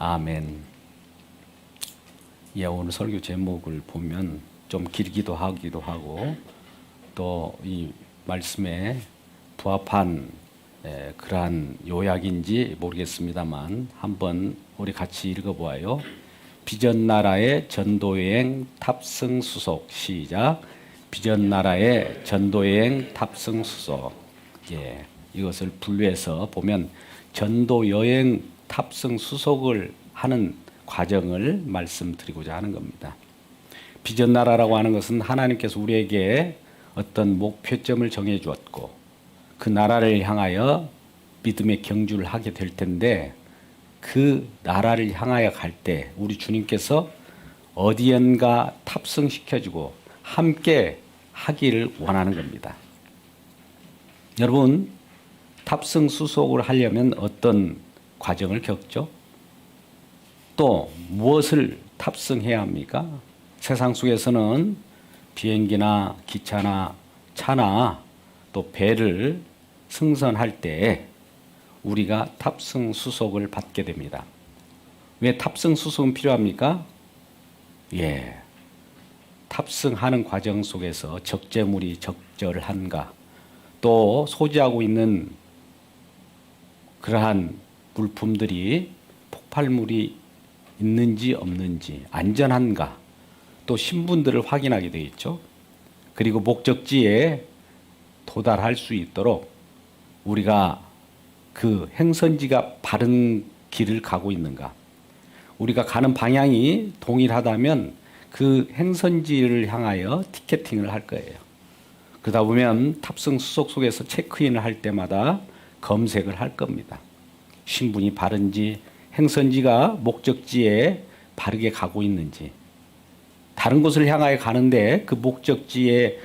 아멘. 예, 오늘 설교 제목을 보면 좀 길기도 하고 또 이 말씀에 부합한 그러한 요약인지 모르겠습니다만 한번 우리 같이 읽어보아요. 비전나라의 전도여행 탑승수속. 시작. 비전나라의 전도여행 탑승수속. 예, 이것을 분류해서 보면 전도여행 탑승수속을 하는 과정을 말씀드리고자 하는 겁니다. 비전나라라고 하는 것은 하나님께서 우리에게 어떤 목표점을 정해 주었고 그 나라를 향하여 믿음의 경주를 하게 될 텐데, 그 나라를 향하여 갈 때 우리 주님께서 어디엔가 탑승시켜주고 함께 하기를 원하는 겁니다. 여러분, 탑승 수속을 하려면 어떤 과정을 겪죠? 또 무엇을 탑승해야 합니까? 세상 속에서는 비행기나 기차나 차나 또 배를 승선할 때 우리가 탑승 수속을 받게 됩니다. 왜 탑승 수속은 필요합니까? 예, 탑승하는 과정 속에서 적재물이 적절한가, 또 소지하고 있는 그러한 물품들이 폭발물이 있는지 없는지, 안전한가, 또 신분들을 확인하게 되겠죠. 그리고 목적지에 도달할 수 있도록 우리가 그 행선지가 바른 길을 가고 있는가, 우리가 가는 방향이 동일하다면 그 행선지를 향하여 티켓팅을 할 거예요. 그러다 보면 탑승 수속 속에서 체크인을 할 때마다 검색을 할 겁니다. 신분이 바른지, 행선지가 목적지에 바르게 가고 있는지. 다른 곳을 향하여 가는데 그 목적지에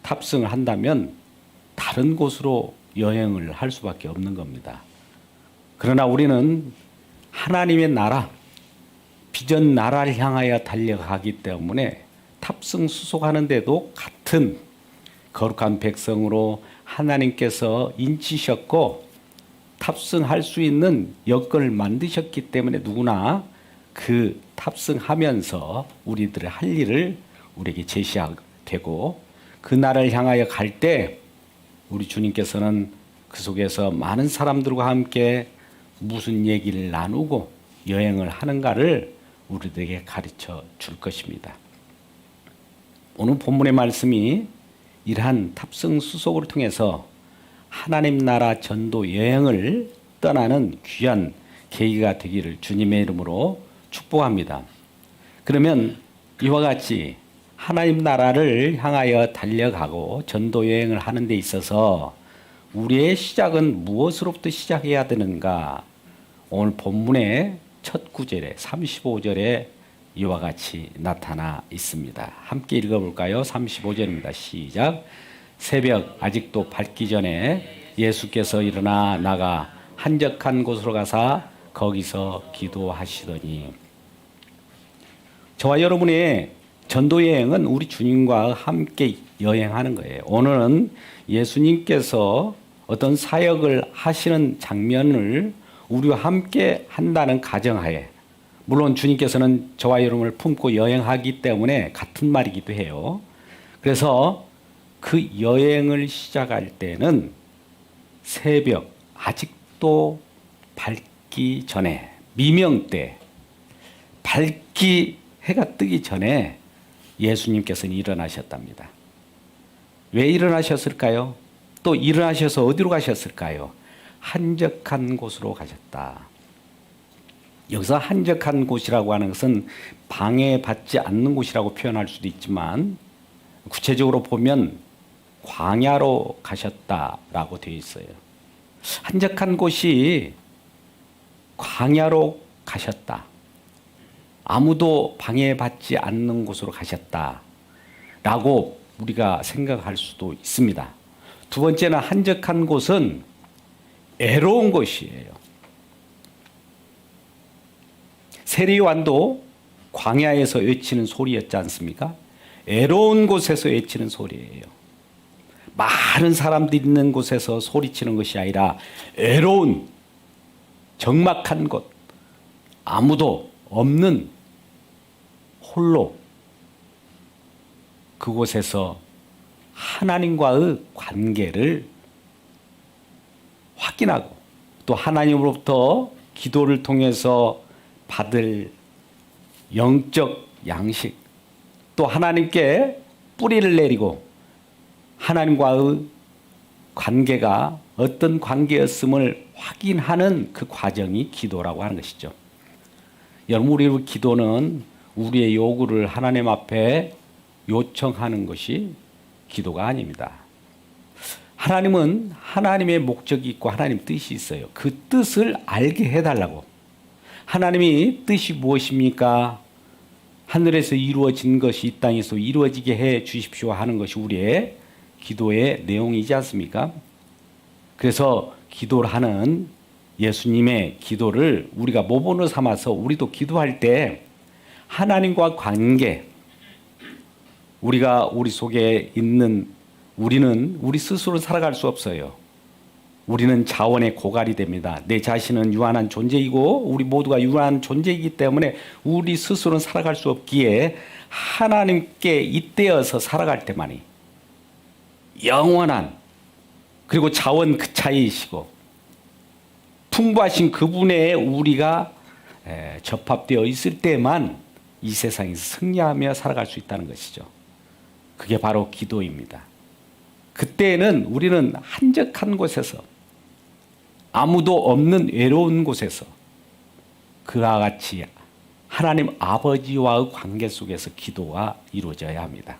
탑승을 한다면 다른 곳으로 여행을 할 수밖에 없는 겁니다. 그러나 우리는 하나님의 나라, 비전 나라를 향하여 달려가기 때문에 탑승 수속하는데도 같은 거룩한 백성으로 하나님께서 인치셨고 탑승할 수 있는 여건을 만드셨기 때문에 누구나 그 탑승하면서 우리들의 할 일을 우리에게 제시되고, 그 나라를 향하여 갈 때 우리 주님께서는 그 속에서 많은 사람들과 함께 무슨 얘기를 나누고 여행을 하는가를 우리들에게 가르쳐 줄 것입니다. 오늘 본문의 말씀이 이러한 탑승 수속을 통해서 하나님 나라 전도 여행을 떠나는 귀한 계기가 되기를 주님의 이름으로 축복합니다. 그러면 이와 같이 하나님 나라를 향하여 달려가고 전도 여행을 하는 데 있어서 우리의 시작은 무엇으로부터 시작해야 되는가? 오늘 본문의 첫 구절에 35절에 이와 같이 나타나 있습니다. 함께 읽어볼까요? 35절입니다. 시작. 새벽 아직도 밝기 전에 예수께서 일어나 나가 한적한 곳으로 가사 거기서 기도하시더니. 저와 여러분의 전도 여행은 우리 주님과 함께 여행하는 거예요. 오늘은 예수님께서 어떤 사역을 하시는 장면을 우리와 함께 한다는 가정하에, 물론 주님께서는 저와 여러분을 품고 여행하기 때문에 같은 말이기도 해요. 그래서 그 여행을 시작할 때는 새벽 아직도 밝기 전에, 미명 때, 해가 뜨기 전에 예수님께서는 일어나셨답니다. 왜 일어나셨을까요? 또 일어나셔서 어디로 가셨을까요? 한적한 곳으로 가셨다. 여기서 한적한 곳이라고 하는 것은 방해받지 않는 곳이라고 표현할 수도 있지만, 구체적으로 보면 광야로 가셨다라고 되어 있어요. 한적한 곳이 광야로 가셨다, 아무도 방해받지 않는 곳으로 가셨다라고 우리가 생각할 수도 있습니다. 두 번째는 한적한 곳은 애로운 곳이에요. 세리완도 광야에서 외치는 소리였지 않습니까? 애로운 곳에서 외치는 소리예요. 많은 사람들이 있는 곳에서 소리치는 것이 아니라 애로운, 적막한 곳, 아무도 없는 홀로 그곳에서 하나님과의 관계를 확인하고 또 하나님으로부터 기도를 통해서 받을 영적 양식, 또 하나님께 뿌리를 내리고 하나님과의 관계가 어떤 관계였음을 확인하는 그 과정이 기도라고 하는 것이죠. 여러분, 우리의 기도는 우리의 요구를 하나님 앞에 요청하는 것이 기도가 아닙니다. 하나님은 하나님의 목적이 있고 하나님 뜻이 있어요. 그 뜻을 알게 해달라고. 하나님이 뜻이 무엇입니까? 하늘에서 이루어진 것이 이 땅에서 이루어지게 해 주십시오 하는 것이 우리의 기도의 내용이지 않습니까? 그래서 기도를 하는 예수님의 기도를 우리가 모본으로 삼아서 우리도 기도할 때 하나님과 관계, 우리가 우리 속에 있는 우리는 우리 스스로 살아갈 수 없어요. 우리는 자원의 고갈이 됩니다. 내 자신은 유한한 존재이고 우리 모두가 유한한 존재이기 때문에 우리 스스로는 살아갈 수 없기에 하나님께 잇대어서 살아갈 때만이 영원한 그리고 자원 그 차이이시고 풍부하신 그분에 우리가 접합되어 있을 때만 이 세상에서 승리하며 살아갈 수 있다는 것이죠. 그게 바로 기도입니다. 그때는 우리는 한적한 곳에서 아무도 없는 외로운 곳에서 그와 같이 하나님 아버지와의 관계 속에서 기도가 이루어져야 합니다.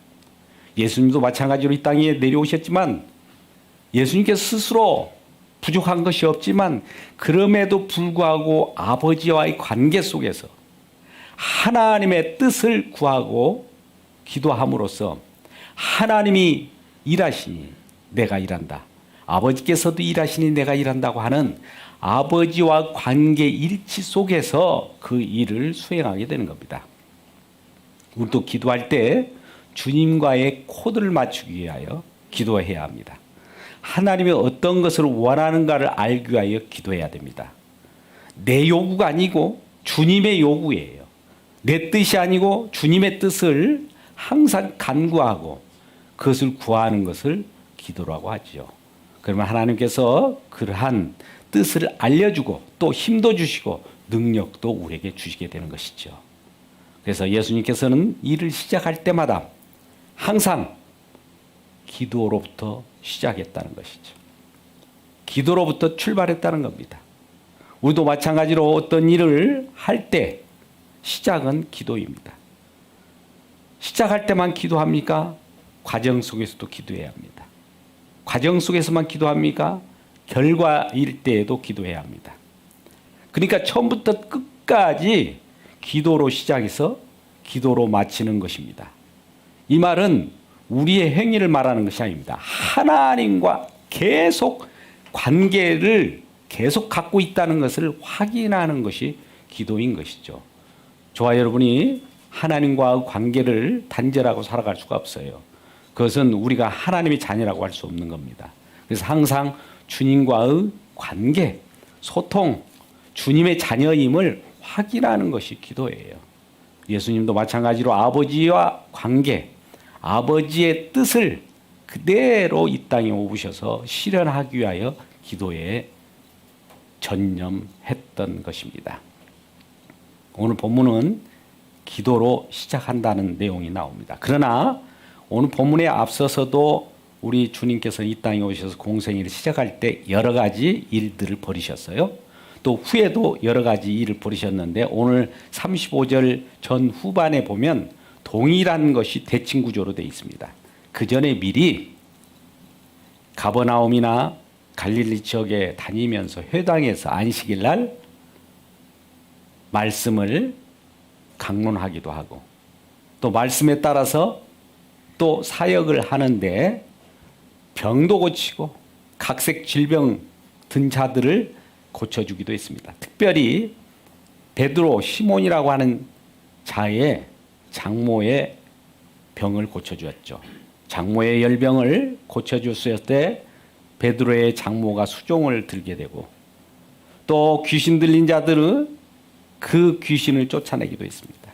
예수님도 마찬가지로 이 땅에 내려오셨지만 예수님께서 스스로 부족한 것이 없지만 그럼에도 불구하고 아버지와의 관계 속에서 하나님의 뜻을 구하고 기도함으로써 하나님이 일하시니 내가 일한다. 아버지께서도 일하시니 내가 일한다고 하는 아버지와 관계 일치 속에서 그 일을 수행하게 되는 겁니다. 우리도 기도할 때 주님과의 코드를 맞추기 위하여 기도해야 합니다. 하나님이 어떤 것을 원하는가를 알기 위하여 기도해야 됩니다. 내 요구가 아니고 주님의 요구예요. 내 뜻이 아니고 주님의 뜻을 항상 간구하고 그것을 구하는 것을 기도라고 하죠. 그러면 하나님께서 그러한 뜻을 알려주고 또 힘도 주시고 능력도 우리에게 주시게 되는 것이죠. 그래서 예수님께서는 일을 시작할 때마다 항상 기도로부터 시작했다는 것이죠. 기도로부터 출발했다는 겁니다. 우리도 마찬가지로 어떤 일을 할 때 시작은 기도입니다. 시작할 때만 기도합니까? 과정 속에서도 기도해야 합니다. 과정 속에서만 기도합니까? 결과일 때에도 기도해야 합니다. 그러니까 처음부터 끝까지 기도로 시작해서 기도로 마치는 것입니다. 이 말은 우리의 행위를 말하는 것이 아닙니다. 하나님과 계속 관계를 계속 갖고 있다는 것을 확인하는 것이 기도인 것이죠. 저와 여러분이 하나님과 관계를 단절하고 살아갈 수가 없어요. 그것은 우리가 하나님의 자녀라고 할 수 없는 겁니다. 그래서 항상 주님과의 관계, 소통, 주님의 자녀임을 확인하는 것이 기도예요. 예수님도 마찬가지로 아버지와 관계, 아버지의 뜻을 그대로 이 땅에 오셔서 실현하기 위하여 기도에 전념했던 것입니다. 오늘 본문은 기도로 시작한다는 내용이 나옵니다. 그러나 오늘 본문에 앞서서도 우리 주님께서 이 땅에 오셔서 공생애를 시작할 때 여러 가지 일들을 벌이셨어요. 또 후에도 여러 가지 일을 벌이셨는데 오늘 35절 전 후반에 보면 동일한 것이 대칭 구조로 되어 있습니다. 그 전에 미리 가버나움이나 갈릴리 지역에 다니면서 회당에서 안식일 날 말씀을 강론하기도 하고 또 말씀에 따라서 또 사역을 하는데 병도 고치고 각색 질병 든 자들을 고쳐주기도 했습니다. 특별히 베드로 시몬이라고 하는 자의 장모의 병을 고쳐주었죠. 장모의 열병을 고쳐주었을 때 베드로의 장모가 수종을 들게 되고 또 귀신 들린 자들은 그 귀신을 쫓아내기도 했습니다.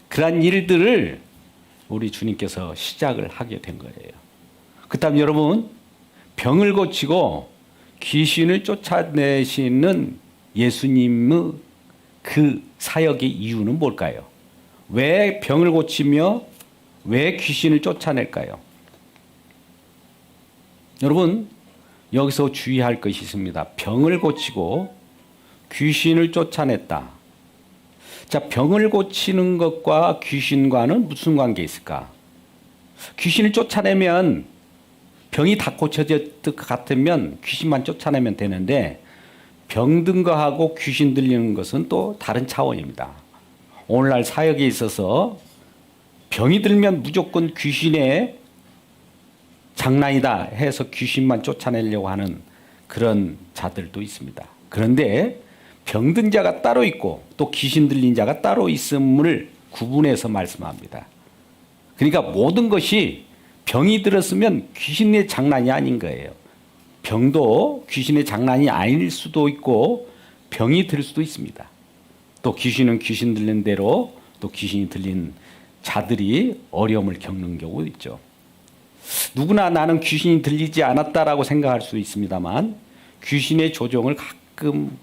그러한 일들을 우리 주님께서 시작을 하게 된 거예요. 그다음 여러분, 병을 고치고 귀신을 쫓아내시는 예수님의 그 사역의 이유는 뭘까요? 왜 병을 고치며 왜 귀신을 쫓아낼까요? 여러분, 여기서 주의할 것이 있습니다. 병을 고치고 귀신을 쫓아냈다. 자, 병을 고치는 것과 귀신과는 무슨 관계 있을까? 귀신을 쫓아내면 병이 다 고쳐질 것 같으면 귀신만 쫓아내면 되는데 병든 거하고 귀신 들리는 것은 또 다른 차원입니다. 오늘날 사역에 있어서 병이 들면 무조건 귀신의 장난이다 해서 귀신만 쫓아내려고 하는 그런 자들도 있습니다. 그런데 병든 자가 따로 있고 또 귀신 들린 자가 따로 있음을 구분해서 말씀합니다. 그러니까 모든 것이 병이 들었으면 귀신의 장난이 아닌 거예요. 병도 귀신의 장난이 아닐 수도 있고 병이 들 수도 있습니다. 또 귀신은 귀신 들린 대로 또 귀신이 들린 자들이 어려움을 겪는 경우도 있죠. 누구나 나는 귀신이 들리지 않았다라고 생각할 수 있습니다만 귀신의 조종을 가끔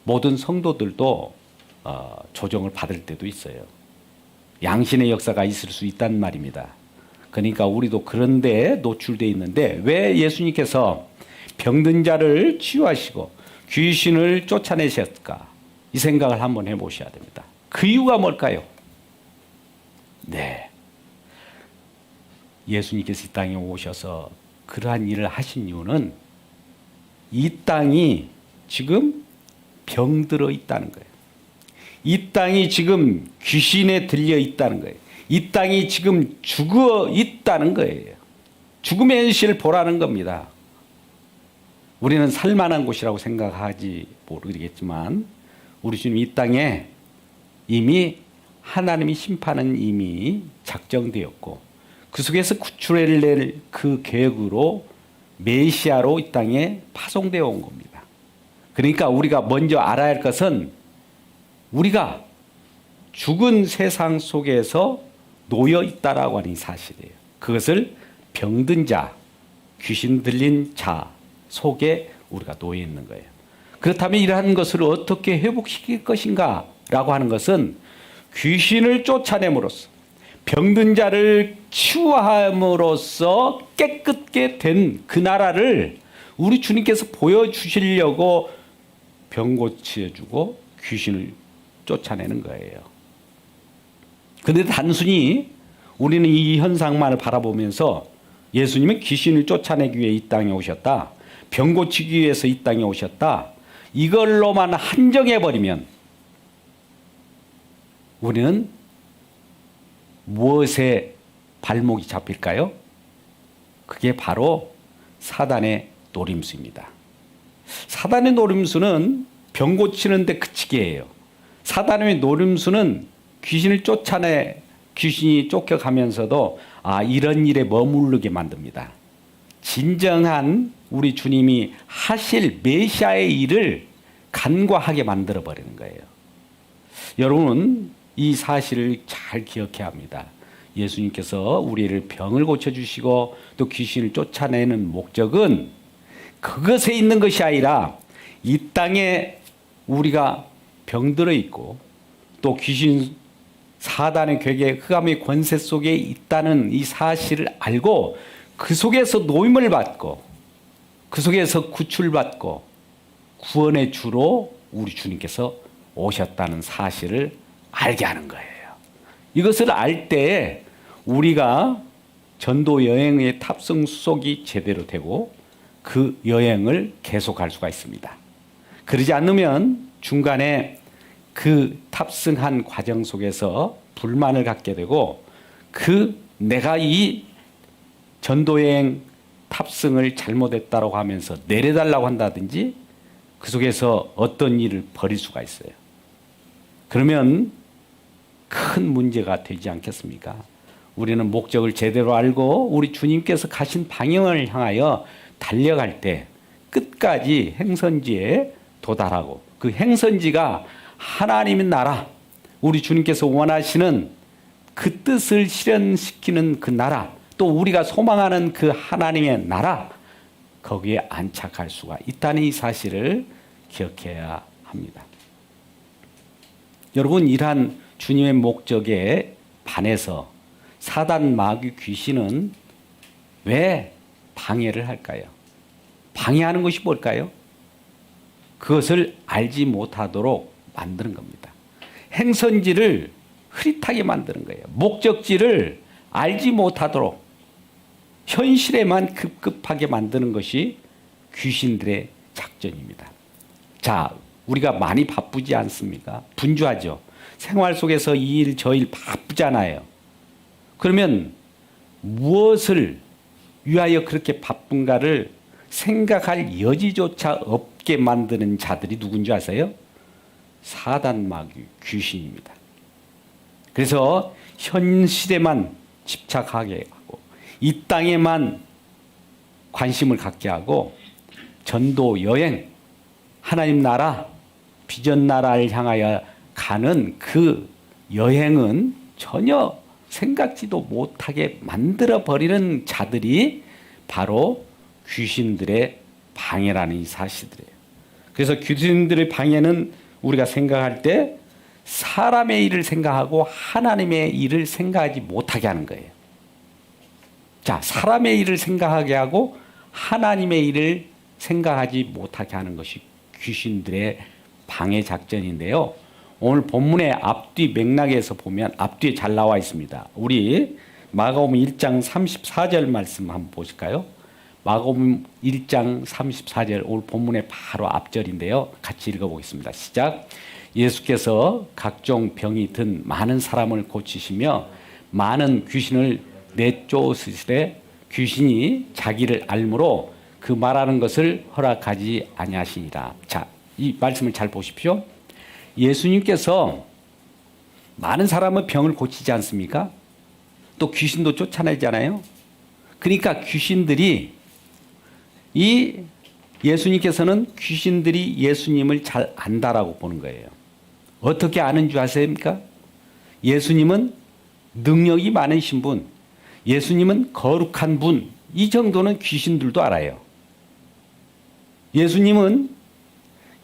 모든 성도들도 조종을 받을 때도 있어요. 양신의 역사가 있을 수 있단 말입니다. 그러니까 우리도 그런 데에 노출되어 있는데 왜 예수님께서 병든 자를 치유하시고 귀신을 쫓아내셨을까? 이 생각을 한번 해보셔야 됩니다. 그 이유가 뭘까요? 네, 예수님께서 이 땅에 오셔서 그러한 일을 하신 이유는 이 땅이 지금 병들어 있다는 거예요. 이 땅이 지금 귀신에 들려 있다는 거예요. 이 땅이 지금 죽어 있다는 거예요. 죽음의 현실을 보라는 겁니다. 우리는 살만한 곳이라고 생각하지 모르겠지만 우리 주님 이 땅에 이미 하나님이 심판은 이미 작정되었고 그 속에서 구출을 낼 그 계획으로 메시아로 이 땅에 파송되어 온 겁니다. 그러니까 우리가 먼저 알아야 할 것은 우리가 죽은 세상 속에서 놓여 있다라고 하는 사실이에요. 그것을 병든 자, 귀신 들린 자 속에 우리가 놓여 있는 거예요. 그렇다면 이러한 것을 어떻게 회복시킬 것인가라고 하는 것은 귀신을 쫓아냄으로써 병든 자를 치유함으로써 깨끗게 된 그 나라를 우리 주님께서 보여주시려고 병 고쳐주고 귀신을 쫓아내는 거예요. 그런데 단순히 우리는 이 현상만을 바라보면서 예수님은 귀신을 쫓아내기 위해 이 땅에 오셨다, 병 고치기 위해서 이 땅에 오셨다, 이걸로만 한정해버리면 우리는 무엇에 발목이 잡힐까요? 그게 바로 사단의 노림수입니다. 사단의 노림수는 병 고치는 데 그치게 해요. 사단의 노림수는 귀신을 쫓아내 귀신이 쫓겨가면서도 이런 일에 머무르게 만듭니다. 진정한 우리 주님이 하실 메시아의 일을 간과하게 만들어버리는 거예요. 여러분 이 사실을 잘 기억해야 합니다. 예수님께서 우리를 병을 고쳐주시고 또 귀신을 쫓아내는 목적은 그것에 있는 것이 아니라 이 땅에 우리가 병들어 있고 또 귀신 사단의 괴계 흑암의 권세 속에 있다는 이 사실을 알고 그 속에서 노임을 받고 그 속에서 구출받고 구원의 주로 우리 주님께서 오셨다는 사실을 알게 하는 거예요. 이것을 알 때 우리가 전도 여행의 탑승 수속이 제대로 되고 그 여행을 계속할 수가 있습니다. 그러지 않으면 중간에 그 탑승한 과정 속에서 불만을 갖게 되고 내가 이 전도여행 탑승을 잘못했다고 하면서 내려달라고 한다든지 그 속에서 어떤 일을 벌일 수가 있어요. 그러면 큰 문제가 되지 않겠습니까? 우리는 목적을 제대로 알고 우리 주님께서 가신 방향을 향하여 달려갈 때 끝까지 행선지에 도달하고 그 행선지가 하나님의 나라, 우리 주님께서 원하시는 그 뜻을 실현시키는 그 나라, 또 우리가 소망하는 그 하나님의 나라, 거기에 안착할 수가 있다는 이 사실을 기억해야 합니다. 여러분, 이러한 주님의 목적에 반해서 사단, 마귀, 귀신은 왜 방해를 할까요? 방해하는 것이 뭘까요? 그것을 알지 못하도록 만드는 겁니다. 행선지를 흐릿하게 만드는 거예요. 목적지를 알지 못하도록 현실에만 급급하게 만드는 것이 귀신들의 작전입니다. 자, 우리가 많이 바쁘지 않습니까? 분주하죠. 생활 속에서 이 일 저 일 바쁘잖아요. 그러면 무엇을 위하여 그렇게 바쁜가를 생각할 여지조차 없게 만드는 자들이 누군지 아세요? 사단, 마귀, 귀신입니다. 그래서 현실에만 집착하게 하고 이 땅에만 관심을 갖게 하고 전도, 여행, 하나님 나라, 비전 나라를 향하여 가는 그 여행은 전혀 생각지도 못하게 만들어버리는 자들이 바로 귀신들의 방해라는 이 사실이에요. 그래서 귀신들의 방해는 우리가 생각할 때 사람의 일을 생각하고 하나님의 일을 생각하지 못하게 하는 거예요. 자, 사람의 일을 생각하게 하고 하나님의 일을 생각하지 못하게 하는 것이 귀신들의 방해 작전인데요. 오늘 본문의 앞뒤 맥락에서 보면 앞뒤에 잘 나와 있습니다. 우리 마가복음 1장 34절 말씀 한번 보실까요? 마가복음 1장 34절 오늘 본문의 바로 앞절인데요. 같이 읽어보겠습니다. 시작. 예수께서 각종 병이 든 많은 사람을 고치시며 많은 귀신을 내쫓으시되 귀신이 자기를 알므로 그 말하는 것을 허락하지 아니하시니라. 자, 이 말씀을 잘 보십시오. 예수님께서 많은 사람의 병을 고치지 않습니까? 또 귀신도 쫓아내잖아요. 그러니까 귀신들이 예수님께서는 귀신들이 예수님을 잘 안다라고 보는 거예요. 어떻게 아는 줄 아십니까? 예수님은 능력이 많으신 분, 예수님은 거룩한 분, 이 정도는 귀신들도 알아요. 예수님은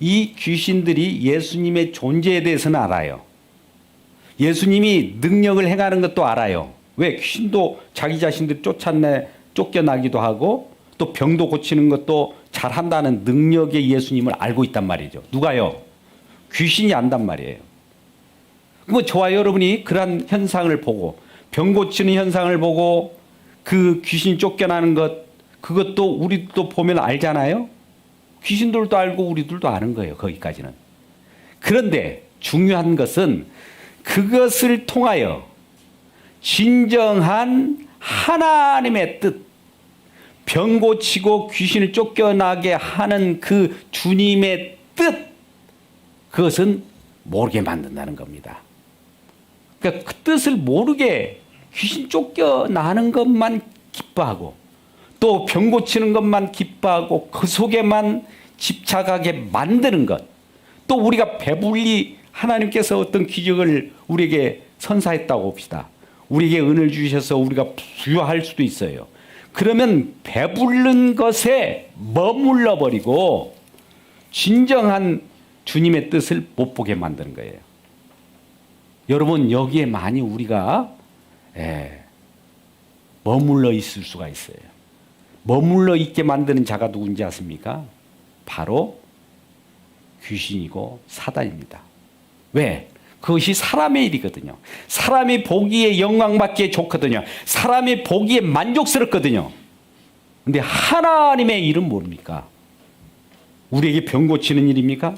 이 귀신들이 예수님의 존재에 대해서는 알아요. 예수님이 능력을 행하는 것도 알아요. 왜? 귀신도 자기 자신들 쫓겨나기도 하고 또 병도 고치는 것도 잘한다는 능력의 예수님을 알고 있단 말이죠. 누가요? 귀신이 안단 말이에요. 그럼 저와 여러분이 그러한 현상을 보고 병 고치는 현상을 보고 그 귀신 쫓겨나는 것, 그것도 우리도 보면 알잖아요. 귀신들도 알고 우리들도 아는 거예요. 거기까지는. 그런데 중요한 것은 그것을 통하여 진정한 하나님의 뜻, 병 고치고 귀신을 쫓겨나게 하는 그 주님의 뜻, 그것은 모르게 만든다는 겁니다. 그러니까 그 뜻을 모르게 귀신 쫓겨나는 것만 기뻐하고 또 병 고치는 것만 기뻐하고 그 속에만 집착하게 만드는 것, 또 우리가 배불리 하나님께서 어떤 기적을 우리에게 선사했다고 봅시다. 우리에게 은을 주셔서 우리가 부유할 수도 있어요. 그러면 배부른 것에 머물러 버리고 진정한 주님의 뜻을 못 보게 만드는 거예요. 여러분, 여기에 많이 우리가 머물러 있을 수가 있어요. 머물러 있게 만드는 자가 누군지 아십니까? 바로 귀신이고 사단입니다. 왜? 그것이 사람의 일이거든요. 사람이 보기에 영광받기에 좋거든요. 사람이 보기에 만족스럽거든요. 근데 하나님의 일은 뭡니까? 우리에게 병 고치는 일입니까?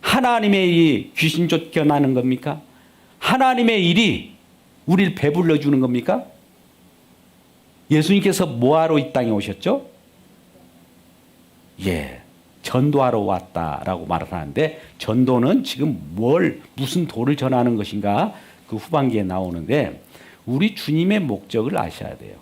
하나님의 일이 귀신 쫓겨나는 겁니까? 하나님의 일이 우리를 배불러 주는 겁니까? 예수님께서 뭐하러 이 땅에 오셨죠? 전도하러 왔다라고 말을 하는데, 전도는 지금 무슨 도를 전하는 것인가 그 후반기에 나오는데, 우리 주님의 목적을 아셔야 돼요.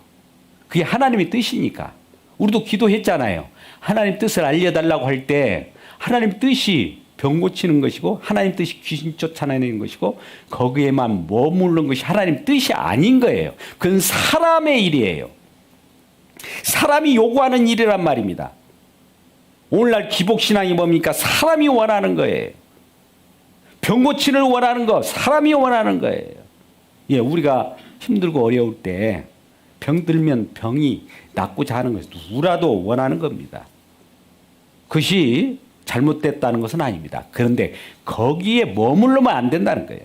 그게 하나님의 뜻이니까. 우리도 기도했잖아요. 하나님 뜻을 알려달라고 할 때 하나님 뜻이 병 고치는 것이고 하나님 뜻이 귀신 쫓아내는 것이고 거기에만 머무르는 것이 하나님 뜻이 아닌 거예요. 그건 사람의 일이에요. 사람이 요구하는 일이란 말입니다. 오늘날 기복신앙이 뭡니까? 사람이 원하는 거예요. 병 고치를 원하는 거 사람이 원하는 거예요. 예, 우리가 힘들고 어려울 때 병들면 병이 낫고자 하는 것이 누구라도 원하는 겁니다. 그것이 잘못됐다는 것은 아닙니다. 그런데 거기에 머물러면 안 된다는 거예요.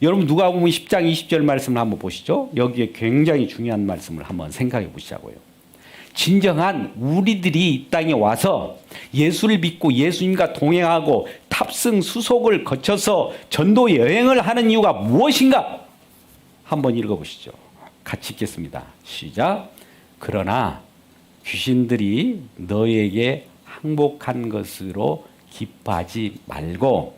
여러분 누가복음 10장 20절 말씀을 한번 보시죠. 여기에 굉장히 중요한 말씀을 한번 생각해 보시자고요. 진정한 우리들이 이 땅에 와서 예수를 믿고 예수님과 동행하고 탑승 수속을 거쳐서 전도 여행을 하는 이유가 무엇인가? 한번 읽어보시죠. 같이 읽겠습니다. 시작. 그러나 귀신들이 너에게 항복한 것으로 기뻐하지 말고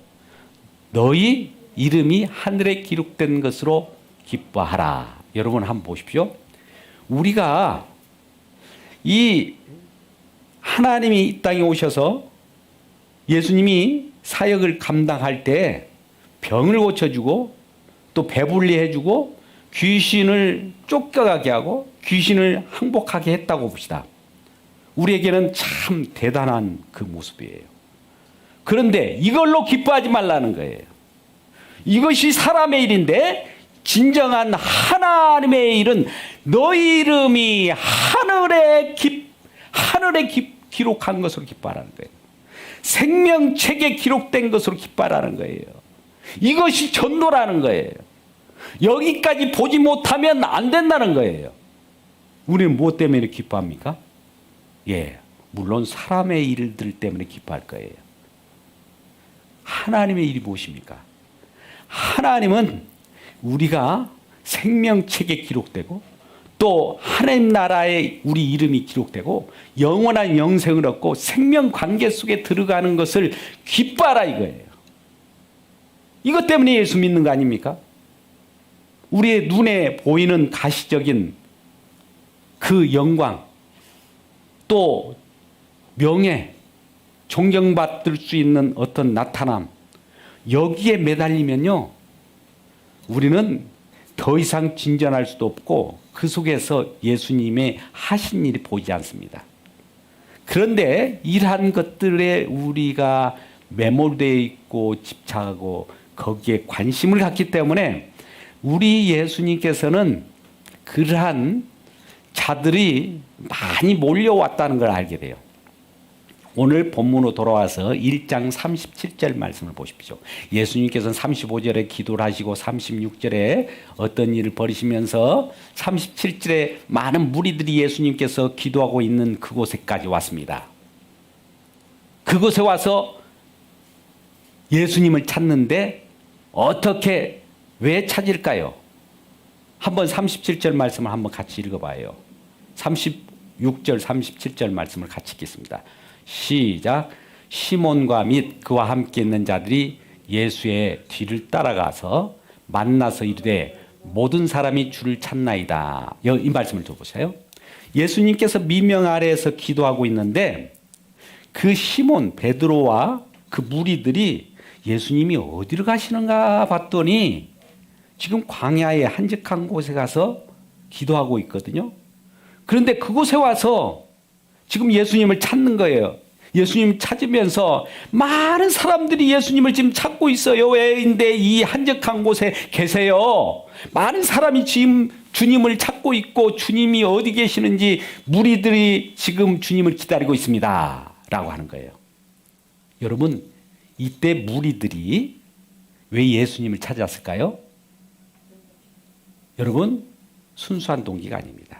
너희 이름이 하늘에 기록된 것으로 기뻐하라. 여러분 한번 보십시오. 우리가 이 하나님이 이 땅에 오셔서 예수님이 사역을 감당할 때 병을 고쳐주고 또 배불리 해주고 귀신을 쫓겨가게 하고 귀신을 항복하게 했다고 봅시다. 우리에게는 참 대단한 그 모습이에요. 그런데 이걸로 기뻐하지 말라는 거예요. 이것이 사람의 일인데 진정한 하나님의 일은 너희 이름이 하늘에 기록한 것으로 기뻐하라는 거예요. 생명책에 기록된 것으로 기뻐하라는 거예요. 이것이 전도라는 거예요. 여기까지 보지 못하면 안 된다는 거예요. 우리는 무엇 때문에 기뻐합니까? 예, 물론 사람의 일들 때문에 기뻐할 거예요. 하나님의 일이 무엇입니까? 하나님은 우리가 생명책에 기록되고 또 하나님 나라에 우리 이름이 기록되고 영원한 영생을 얻고 생명 관계 속에 들어가는 것을 기뻐하라 이거예요. 이것 때문에 예수 믿는 거 아닙니까? 우리의 눈에 보이는 가시적인 그 영광 또 명예 존경받을 수 있는 어떤 나타남 여기에 매달리면요 우리는 더 이상 진전할 수도 없고 그 속에서 예수님의 하신 일이 보이지 않습니다. 그런데 이러한 것들에 우리가 매몰되어 있고 집착하고 거기에 관심을 갖기 때문에 우리 예수님께서는 그러한 자들이 많이 몰려왔다는 걸 알게 돼요. 오늘 본문으로 돌아와서 1장 37절 말씀을 보십시오. 예수님께서는 35절에 기도를 하시고 36절에 어떤 일을 벌이시면서 37절에 많은 무리들이 예수님께서 기도하고 있는 그곳에까지 왔습니다. 그곳에 와서 예수님을 찾는데 어떻게 왜 찾을까요? 한번 37절 말씀을 한번 같이 읽어봐요. 36절 37절 말씀을 같이 읽겠습니다. 시작. 시몬과 및 그와 함께 있는 자들이 예수의 뒤를 따라가서 만나서 이르되 모든 사람이 주를 찾나이다. 이 말씀을 들어보세요. 예수님께서 미명 아래에서 기도하고 있는데 그 시몬 베드로와 그 무리들이 예수님이 어디로 가시는가 봤더니 지금 광야의 한적한 곳에 가서 기도하고 있거든요. 그런데 그곳에 와서 지금 예수님을 찾는 거예요. 예수님 찾으면서 많은 사람들이 예수님을 지금 찾고 있어요. 왜인데 이 한적한 곳에 계세요. 많은 사람이 지금 주님을 찾고 있고 주님이 어디 계시는지 무리들이 지금 주님을 기다리고 있습니다. 라고 하는 거예요. 여러분, 이때 무리들이 왜 예수님을 찾았을까요? 여러분, 순수한 동기가 아닙니다.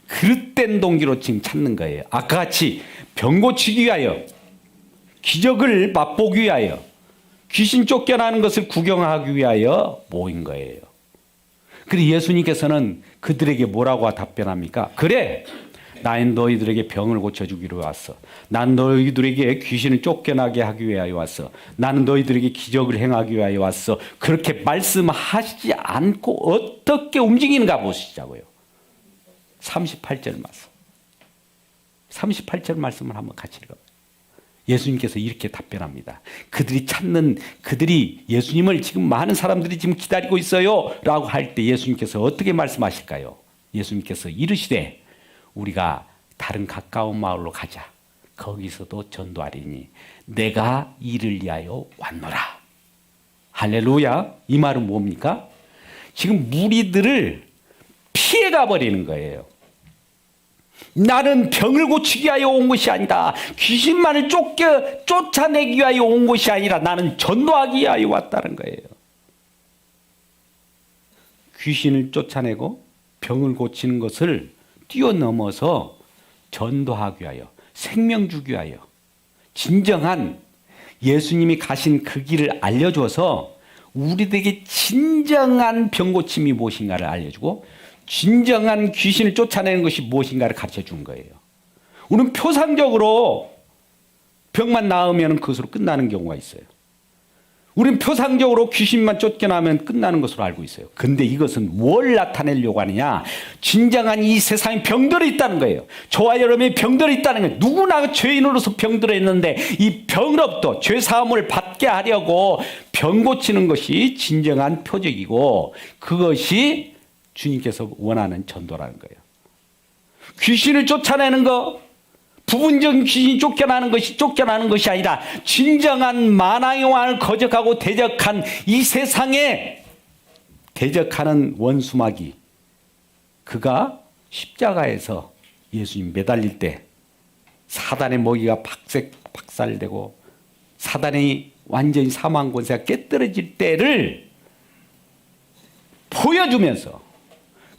그릇된 동기로 지금 찾는 거예요. 아까 같이 병 고치기 위하여, 기적을 맛보기 위하여, 귀신 쫓겨나는 것을 구경하기 위하여 모인 거예요. 그래서 예수님께서는 그들에게 뭐라고 답변합니까? 그래, 나는 너희들에게 병을 고쳐주기로 왔어. 난 너희들에게 귀신을 쫓겨나게 하기 위하여 왔어. 나는 너희들에게 기적을 행하기 위하여 왔어. 그렇게 말씀하시지 않고 어떻게 움직이는가 보시자고요. 38절 말씀. 38절 말씀을 한번 같이 읽어봐요. 예수님께서 이렇게 답변합니다. 그들이 예수님을 지금 많은 사람들이 지금 기다리고 있어요 라고 할 때 예수님께서 어떻게 말씀하실까요? 예수님께서 이르시되 우리가 다른 가까운 마을로 가자. 거기서도 전도하리니 내가 이를 위하여 왔노라. 할렐루야. 이 말은 뭡니까? 지금 무리들을 피해가 버리는 거예요. 나는 병을 고치기 위하여 온 것이 아니다. 귀신만을 쫓아내기 위하여 온 것이 아니라 나는 전도하기 위하여 왔다는 거예요. 귀신을 쫓아내고 병을 고치는 것을 뛰어넘어서 전도하기 위하여, 생명 주기 위하여, 진정한 예수님이 가신 그 길을 알려줘서 우리들에게 진정한 병 고침이 무엇인가를 알려주고 진정한 귀신을 쫓아내는 것이 무엇인가를 가르쳐 준 거예요. 우리는 표상적으로 병만 나으면 그것으로 끝나는 경우가 있어요. 우리는 표상적으로 귀신만 쫓겨나면 끝나는 것으로 알고 있어요. 근데 이것은 뭘 나타내려고 하느냐? 진정한 이 세상에 병들어 있다는 거예요. 저와 여러분이 병들어 있다는 거예요. 누구나 죄인으로서 병들어 있는데 이 병으로부터 죄사함을 받게 하려고 병 고치는 것이 진정한 표적이고 그것이 주님께서 원하는 전도라는 거예요. 귀신을 쫓아내는 거, 부분적인 귀신이 쫓겨나는 것이 아니라 진정한 만왕의 왕을 거적하고 대적한 이 세상에 대적하는 원수마귀, 그가 십자가에서 예수님 매달릴 때 사단의 먹이가 박살되고 사단의 완전히 사망 권세가 깨뜨려질 때를 보여주면서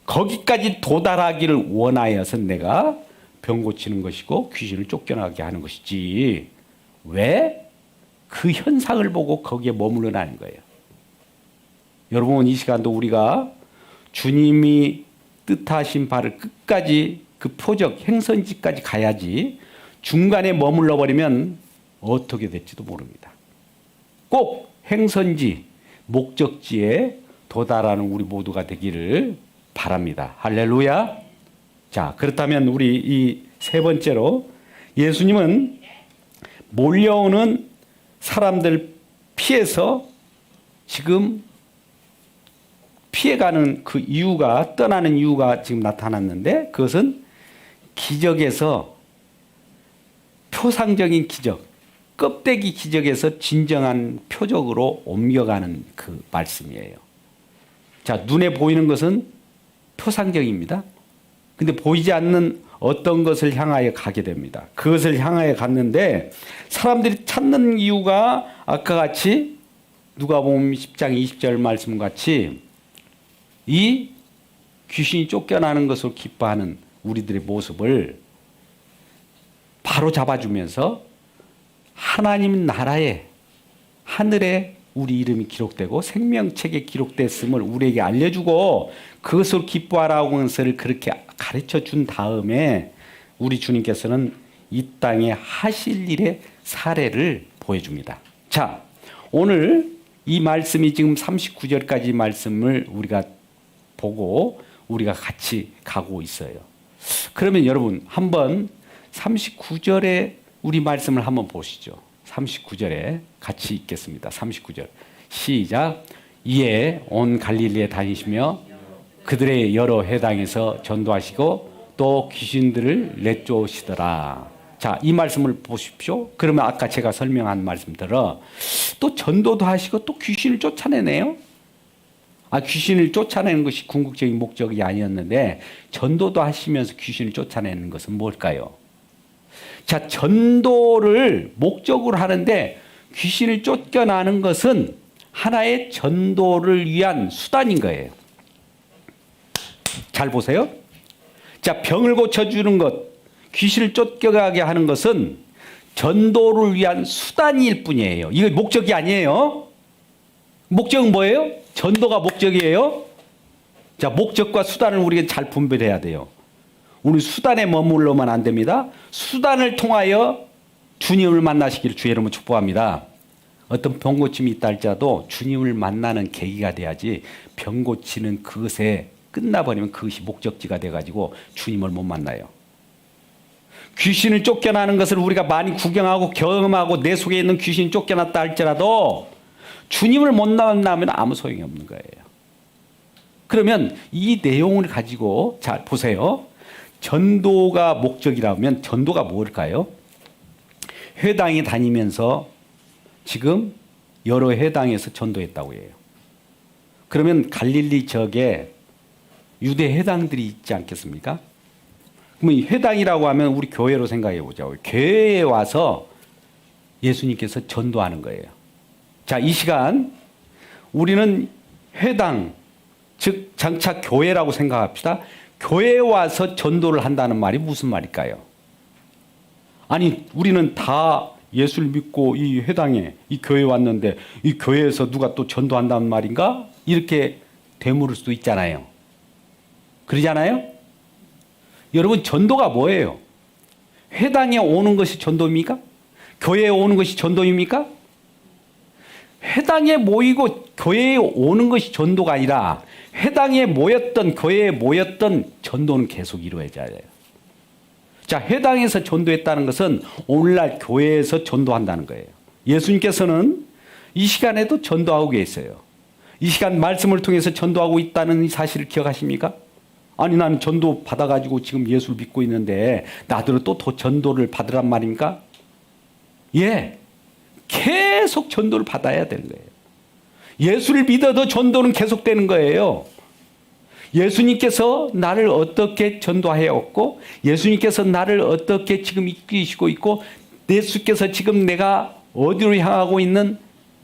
거기까지 도달하기를 원하여서 내가 병 고치는 것이고 귀신을 쫓겨나게 하는 것이지 왜 그 현상을 보고 거기에 머무르라는 거예요. 여러분 이 시간도 우리가 주님이 뜻하신 바를 끝까지 그 표적 행선지까지 가야지 중간에 머물러 버리면 어떻게 될지도 모릅니다. 꼭 행선지 목적지에 도달하는 우리 모두가 되기를 바랍니다. 할렐루야. 자, 그렇다면 우리 이 세 번째로 예수님은 몰려오는 사람들 피해서 지금 피해가는 그 이유가 떠나는 이유가 지금 나타났는데 그것은 기적에서 표상적인 기적, 껍데기 기적에서 진정한 표적으로 옮겨가는 그 말씀이에요. 자, 눈에 보이는 것은 표상적입니다. 근데 보이지 않는 어떤 것을 향하여 가게 됩니다. 그것을 향하여 갔는데 사람들이 찾는 이유가 아까 같이 누가복음 10장 20절 말씀 같이 이 귀신이 쫓겨나는 것을 기뻐하는 우리들의 모습을 바로 잡아주면서 하나님 나라에 하늘에 우리 이름이 기록되고 생명책에 기록됐음을 우리에게 알려주고 그것을 기뻐하라고 하는 것을 그렇게 가르쳐 준 다음에 우리 주님께서는 이 땅에 하실 일의 사례를 보여줍니다. 자, 오늘 이 말씀이 지금 39절까지 말씀을 우리가 보고 우리가 같이 가고 있어요. 그러면 여러분 한번 39절에 우리 말씀을 한번 보시죠. 39절에 같이 읽겠습니다. 39절 시작. 이에 온 갈릴리에 다니시며 그들의 여러 회당에서 전도하시고 또 귀신들을 내쫓으시더라. 자, 이 말씀을 보십시오. 그러면 아까 제가 설명한 말씀대로 또 전도도 하시고 또 귀신을 쫓아내네요. 귀신을 쫓아내는 것이 궁극적인 목적이 아니었는데 전도도 하시면서 귀신을 쫓아내는 것은 뭘까요? 자, 전도를 목적으로 하는데 귀신을 쫓겨나는 것은 하나의 전도를 위한 수단인 거예요. 잘 보세요. 자, 병을 고쳐주는 것, 귀신을 쫓겨가게 하는 것은 전도를 위한 수단일 뿐이에요. 이거 목적이 아니에요. 목적은 뭐예요? 전도가 목적이에요. 자, 목적과 수단을 우리가 잘 분별해야 돼요. 우리 수단에 머물러만 안 됩니다. 수단을 통하여 주님을 만나시기를 주의 이름으로 축복합니다. 어떤 병 고침이 있다 할지라도 주님을 만나는 계기가 돼야지 병 고치는 그것에 끝나버리면 그것이 목적지가 돼가지고 주님을 못 만나요. 귀신을 쫓겨나는 것을 우리가 많이 구경하고 경험하고 내 속에 있는 귀신이 쫓겨났다 할지라도 주님을 못 만나면 아무 소용이 없는 거예요. 그러면 이 내용을 가지고 잘 보세요. 전도가 목적이라면 전도가 뭘까요? 회당에 다니면서 지금 여러 회당에서 전도했다고 해요. 그러면 갈릴리 지역에 유대 회당들이 있지 않겠습니까? 그럼 이 회당이라고 하면 우리 교회로 생각해 보자고요. 교회에 와서 예수님께서 전도하는 거예요. 자, 이 시간 우리는 회당, 즉 장차 교회라고 생각합시다. 교회에 와서 전도를 한다는 말이 무슨 말일까요? 아니, 우리는 다 예수를 믿고 이 회당에, 이 교회에 왔는데 이 교회에서 누가 또 전도한다는 말인가? 이렇게 되물을 수도 있잖아요. 그러잖아요? 여러분, 전도가 뭐예요? 회당에 오는 것이 전도입니까? 교회에 오는 것이 전도입니까? 회당에 모이고 교회에 오는 것이 전도가 아니라 회당에 모였던, 교회에 모였던 전도는 계속 이루어져야 돼요. 자, 회당에서 전도했다는 것은 오늘날 교회에서 전도한다는 거예요. 예수님께서는 이 시간에도 전도하고 계세요. 이 시간 말씀을 통해서 전도하고 있다는 사실을 기억하십니까? 아니, 나는 전도 받아가지고 지금 예수를 믿고 있는데 나더러 또 전도를 받으란 말입니까? 예, 계속 전도를 받아야 되는 거예요. 예수를 믿어도 전도는 계속되는 거예요. 예수님께서 나를 어떻게 전도하였고, 예수님께서 나를 어떻게 지금 이끄시고 있고, 예수께서 지금 내가 어디로 향하고 있는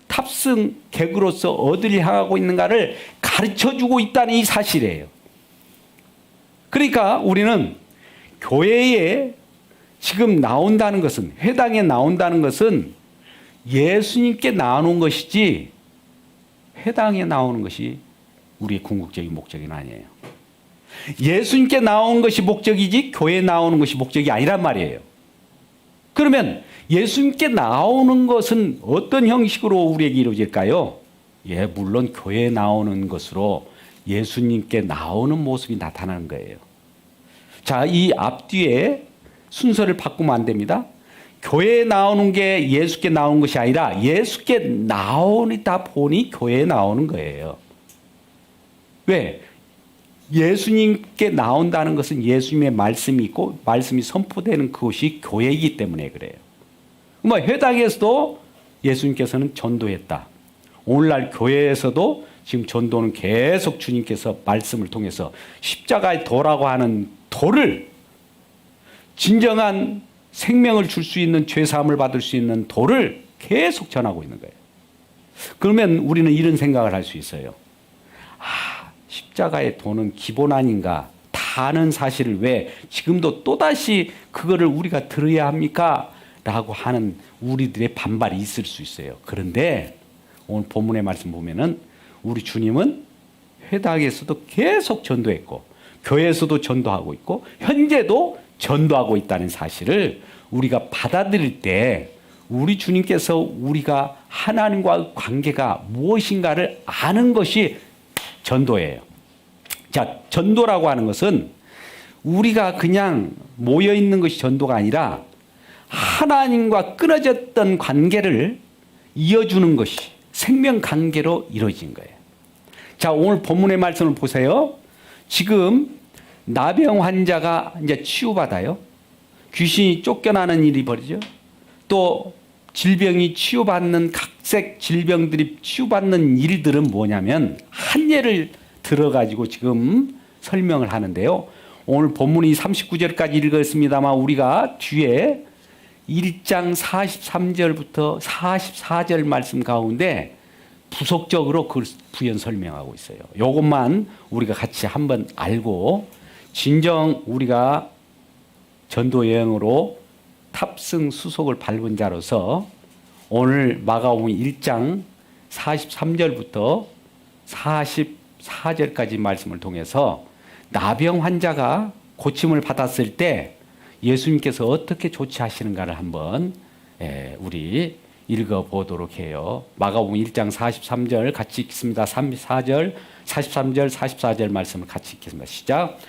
탑승 객으로서 어디를 향하고 있는가를 가르쳐주고 있다는 이 사실이에요. 그러니까 우리는 교회에 지금 나온다는 것은, 회당에 나온다는 것은 예수님께 나오는 것이지 회당에 나오는 것이 우리의 궁극적인 목적은 아니에요. 예수님께 나오는 것이 목적이지 교회에 나오는 것이 목적이 아니란 말이에요. 그러면 예수님께 나오는 것은 어떤 형식으로 우리에게 이루어질까요? 예, 물론 교회에 나오는 것으로 예수님께 나오는 모습이 나타나는 거예요. 자, 이 앞뒤에 순서를 바꾸면 안 됩니다. 교회에 나오는 게 예수께 나오는 것이 아니라 예수께 나오다 보니 교회에 나오는 거예요. 왜? 예수님께 나온다는 것은 예수님의 말씀이 있고 말씀이 선포되는 그곳이 교회이기 때문에 그래요. 뭐 회당에서도 예수님께서는 전도했다. 오늘날 교회에서도 지금 전도는 계속 주님께서 말씀을 통해서 십자가의 도라고 하는 도를, 진정한 생명을 줄 수 있는, 죄사함을 받을 수 있는 도를 계속 전하고 있는 거예요. 그러면 우리는 이런 생각을 할 수 있어요. 십자가의 도는 기본 아닌가? 다 아는 사실을 왜 지금도 또다시 그거를 우리가 들어야 합니까? 라고 하는 우리들의 반발이 있을 수 있어요. 그런데 오늘 본문의 말씀 보면은 우리 주님은 회당에서도 계속 전도했고 교회에서도 전도하고 있고 현재도 전도하고 있다는 사실을 우리가 받아들일 때 우리 주님께서 우리가 하나님과의 관계가 무엇인가를 아는 것이 전도예요. 자, 전도라고 하는 것은 우리가 그냥 모여 있는 것이 전도가 아니라 하나님과 끊어졌던 관계를 이어주는 것이 생명 관계로 이루어진 거예요. 자, 오늘 본문의 말씀을 보세요. 지금 나병 환자가 이제 치유받아요. 귀신이 쫓겨나는 일이 벌어져. 또 질병이 치유받는 각색 질병들이 치유받는 일들은 뭐냐면 한 예를 들어가지고 지금 설명을 하는데요. 오늘 본문이 39절까지 읽었습니다만 우리가 뒤에 1장 43절부터 44절 말씀 가운데 부속적으로 그 부연 설명하고 있어요. 이것만 우리가 같이 한번 알고 진정 우리가 전도 여행으로 탑승 수속을 밟은 자로서 오늘 마가복음 1장 43절부터 44절까지 말씀을 통해서 나병 환자가 고침을 받았을 때 예수님께서 어떻게 조치하시는가를 한번 우리 읽어보도록 해요. 마가복음 1장 43절 같이 읽습니다. 34절, 43절, 44절 말씀을 같이 읽겠습니다. 시작.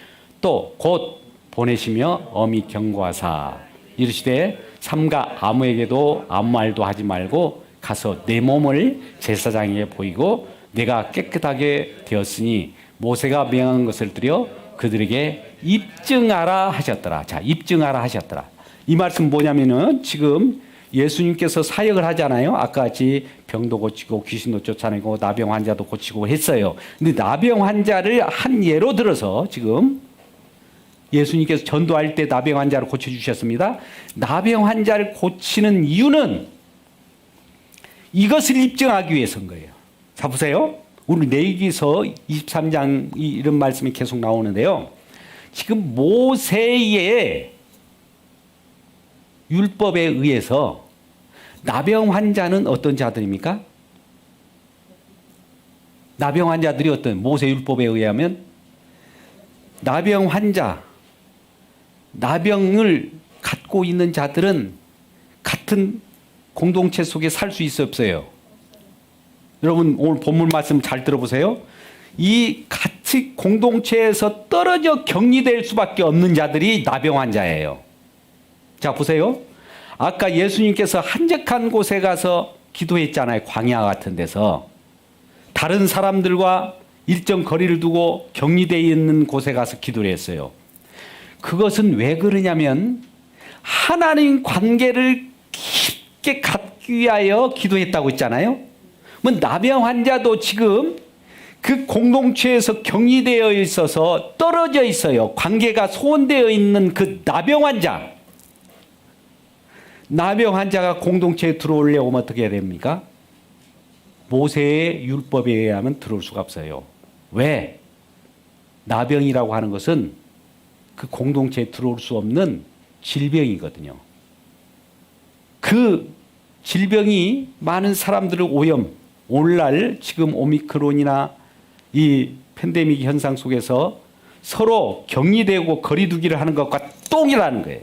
또 곧 보내시며 엄히 경고하사 이르시되 삼가 아무에게도 아무 말도 하지 말고 가서 내 몸을 제사장에게 보이고 내가 깨끗하게 되었으니 모세가 명한 것을 드려 그들에게 입증하라 하셨더라. 자, 입증하라 하셨더라. 이 말씀 뭐냐면은 지금 예수님께서 사역을 하잖아요. 아까 같이 병도 고치고 귀신도 쫓아내고 나병 환자도 고치고 했어요. 근데 나병 환자를 한 예로 들어서 지금 예수님께서 전도할 때 나병 환자를 고쳐주셨습니다. 나병 환자를 고치는 이유는 이것을 입증하기 위해서인 거예요. 자, 보세요. 우리 레위기서 23장 이런 말씀이 계속 나오는데요. 지금 모세의 율법에 의해서 나병 환자는 어떤 자들입니까? 나병 환자들이 어떤 모세 율법에 의하면 나병 환자, 나병을 갖고 있는 자들은 같은 공동체 속에 살 수 있어 없어요? 여러분 오늘 본문 말씀 잘 들어보세요. 이 같이 공동체에서 떨어져 격리될 수밖에 없는 자들이 나병 환자예요. 자, 보세요. 아까 예수님께서 한적한 곳에 가서 기도했잖아요. 광야 같은 데서. 다른 사람들과 일정 거리를 두고 격리되어 있는 곳에 가서 기도를 했어요. 그것은 왜 그러냐면 하나님 관계를 깊게 갖기 위하여 기도했다고 했잖아요. 뭐 나병 환자도 지금 그 공동체에서 격리되어 있어서 떨어져 있어요. 관계가 소원되어 있는 그 나병 환자. 나병 환자가 공동체에 들어오려면 어떻게 해야 됩니까? 모세의 율법에 의하면 들어올 수가 없어요. 왜? 나병이라고 하는 것은 그 공동체에 들어올 수 없는 질병이거든요. 그 질병이 많은 사람들을 오염, 오늘날 지금 오미크론이나 이 팬데믹 현상 속에서 서로 격리되고 거리두기를 하는 것과 동일하는 거예요.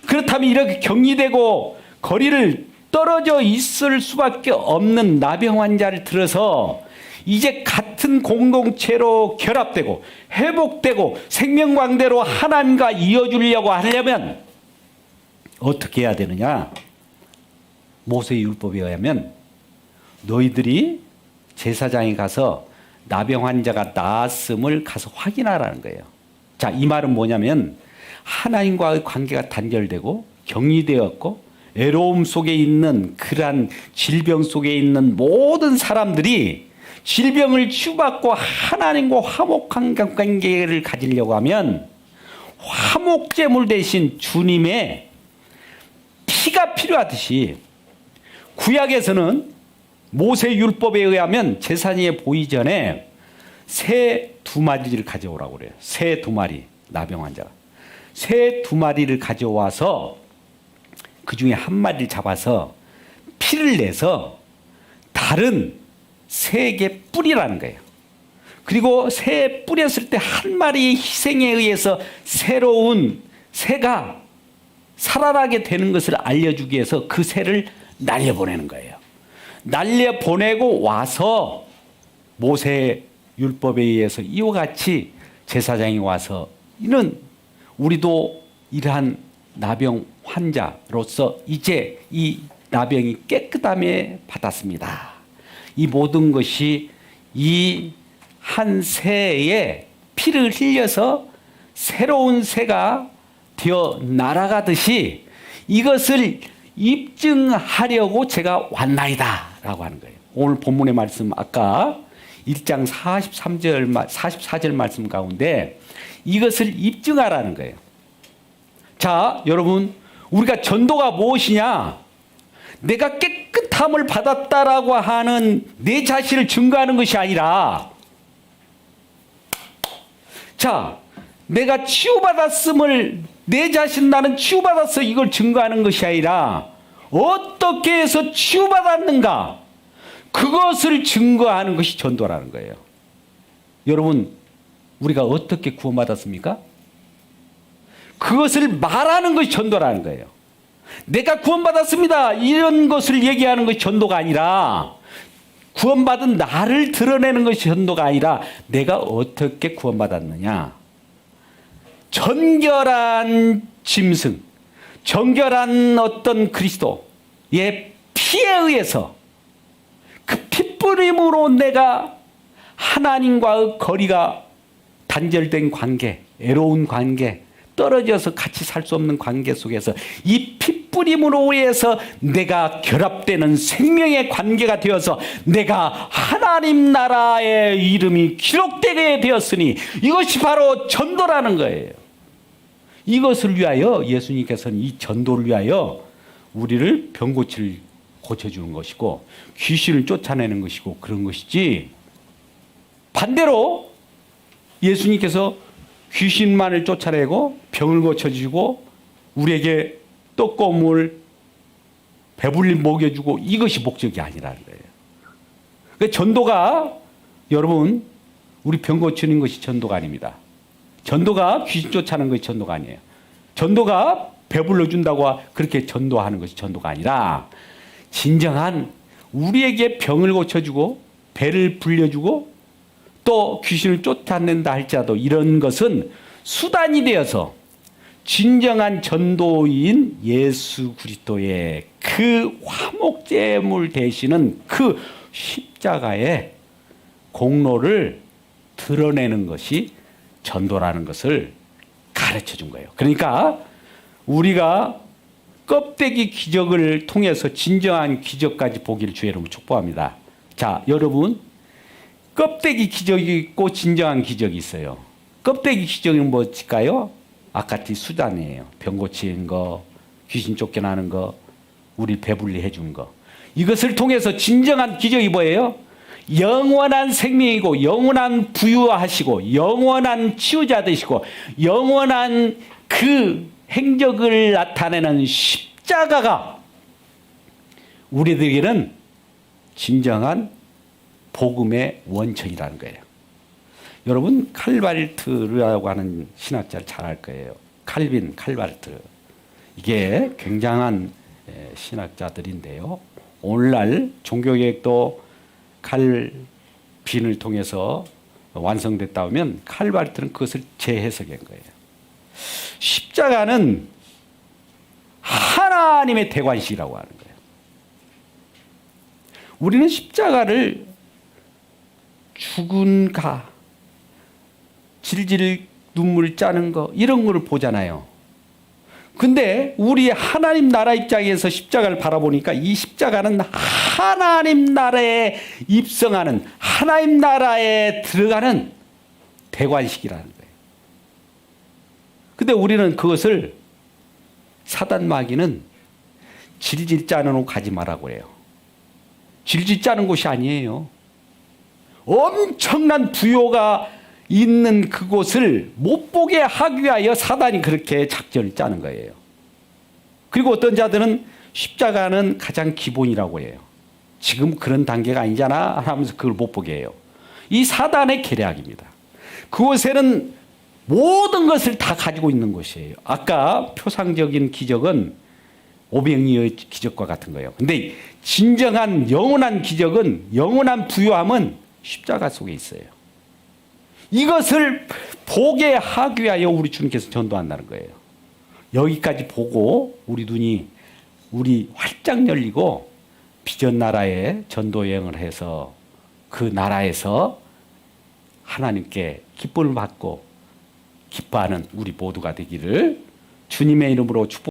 그렇다면 이렇게 격리되고 거리를 떨어져 있을 수밖에 없는 나병 환자를 들어서 이제 같은 공동체로 결합되고 회복되고 생명광대로 하나님과 이어주려고 하려면 어떻게 해야 되느냐? 모세의 율법에 의하면 너희들이 제사장에 가서 나병 환자가 나았음을 가서 확인하라는 거예요. 자, 이 말은 뭐냐면 하나님과의 관계가 단절되고 격리되었고 외로움 속에 있는 그러한 질병 속에 있는 모든 사람들이 질병을 치유받고 하나님과 화목한 관계를 가지려고 하면 화목제물 대신 주님의 피가 필요하듯이 구약에서는 모세 율법에 의하면 제사장에 보이기 전에 새 2마리를 가져오라고 그래요. 새 2마리, 나병 환자가. 새 2마리를 가져와서 그 중에 1마리를 잡아서 피를 내서 다른 새에게 뿌리라는 거예요. 그리고 새에 뿌렸을 때 1마리의 희생에 의해서 새로운 새가 살아나게 되는 것을 알려주기 위해서 그 새를 날려보내는 거예요. 날려보내고 와서 모세 율법에 의해서 이와 같이 제사장이 와서 이는 우리도 이러한 나병 환자로서 이제 이 나병이 깨끗함에 받았습니다. 이 모든 것이 이 한 새의 피를 흘려서 새로운 새가 되어 날아가듯이 이것을 입증하려고 제가 왔나이다 라고 하는 거예요. 오늘 본문의 말씀 아까 1장 44절 말씀 가운데 이것을 입증하라는 거예요. 자, 여러분, 우리가 전도가 무엇이냐? 내가 깨끗함을 받았다라고 하는 내 자신을 증거하는 것이 아니라, 자, 내가 치유받았음을 내 자신 나는 치유받았어 이걸 증거하는 것이 아니라 어떻게 해서 치유받았는가 그것을 증거하는 것이 전도라는 거예요. 여러분, 우리가 어떻게 구원받았습니까? 그것을 말하는 것이 전도라는 거예요. 내가 구원받았습니다 이런 것을 얘기하는 것이 전도가 아니라, 구원받은 나를 드러내는 것이 전도가 아니라 내가 어떻게 구원받았느냐, 정결한 짐승, 정결한 어떤 그리스도의 피에 의해서 그 핏부림으로 내가 하나님과의 거리가 단절된 관계, 애로운 관계, 떨어져서 같이 살 수 없는 관계 속에서 이 핏부림으로 인해서 내가 결합되는 생명의 관계가 되어서 내가 하나님 나라의 이름이 기록되게 되었으니 이것이 바로 전도라는 거예요. 이것을 위하여 예수님께서는 이 전도를 위하여 우리를 병고치를 고쳐주는 것이고 귀신을 쫓아내는 것이고 그런 것이지, 반대로 예수님께서 귀신만을 쫓아내고 병을 고쳐주고 우리에게 떡고 물 배불리 먹여주고 이것이 목적이 아니라는 거예요. 그러니까 전도가, 여러분, 우리 병 고치는 것이 전도가 아닙니다. 전도가 귀신 쫓아내는 것이 전도가 아니에요. 전도가 배불러 준다고 그렇게 전도하는 것이 전도가 아니라 진정한 우리에게 병을 고쳐주고 배를 불려주고 또 귀신을 쫓아낸다 할지라도 이런 것은 수단이 되어서 진정한 전도인 예수 그리스도의 그 화목제물 되시는 그 십자가의 공로를 드러내는 것이 전도라는 것을 가르쳐 준 거예요. 그러니까 우리가 껍데기 기적을 통해서 진정한 기적까지 보기를 주의 이름으로 축복합니다. 자, 여러분, 껍데기 기적이 있고 진정한 기적이 있어요. 껍데기 기적은 뭘까요? 아까티 수단이에요. 병 고치는 거, 귀신 쫓겨나는 거, 우리 배불리 해준 거. 이것을 통해서 진정한 기적이 뭐예요? 영원한 생명이고 영원한 부유하시고 영원한 치유자 되시고 영원한 그 행적을 나타내는 십자가가 우리들에게는 진정한 복음의 원천이라는 거예요. 여러분, 칼발트라고 하는 신학자를 잘 알 거예요. 칼빈, 칼발트. 이게 굉장한 신학자들인데요. 오늘날 종교개혁도 칼빈을 통해서 완성됐다 하면 칼발트는 그것을 재해석한 거예요. 십자가는 하나님의 대관식이라고 하는 거예요. 우리는 십자가를 죽은 가, 질질 눈물 짜는 거 이런 걸 보잖아요. 근데 우리 하나님 나라 입장에서 십자가를 바라보니까 이 십자가는 하나님 나라에 입성하는, 하나님 나라에 들어가는 대관식이라는 거예요. 근데 우리는 그것을, 사단 마귀는 질질 짜는 곳 가지 말라고 해요. 질질 짜는 곳이 아니에요. 엄청난 부요가 있는 그곳을 못 보게 하기 위하여 사단이 그렇게 작전을 짜는 거예요. 그리고 어떤 자들은 십자가는 가장 기본이라고 해요. 지금 그런 단계가 아니잖아 하면서 그걸 못 보게 해요. 이 사단의 계략입니다. 그곳에는 모든 것을 다 가지고 있는 곳이에요. 아까 표상적인 기적은 오병이의 기적과 같은 거예요. 근데 진정한 영원한 기적은, 영원한 부요함은 십자가 속에 있어요. 이것을 보게 하기 위하여 우리 주님께서 전도한다는 거예요. 여기까지 보고 우리 눈이 활짝 열리고 비전 나라에 전도 여행을 해서 그 나라에서 하나님께 기쁨을 받고 기뻐하는 우리 모두가 되기를 주님의 이름으로 축복.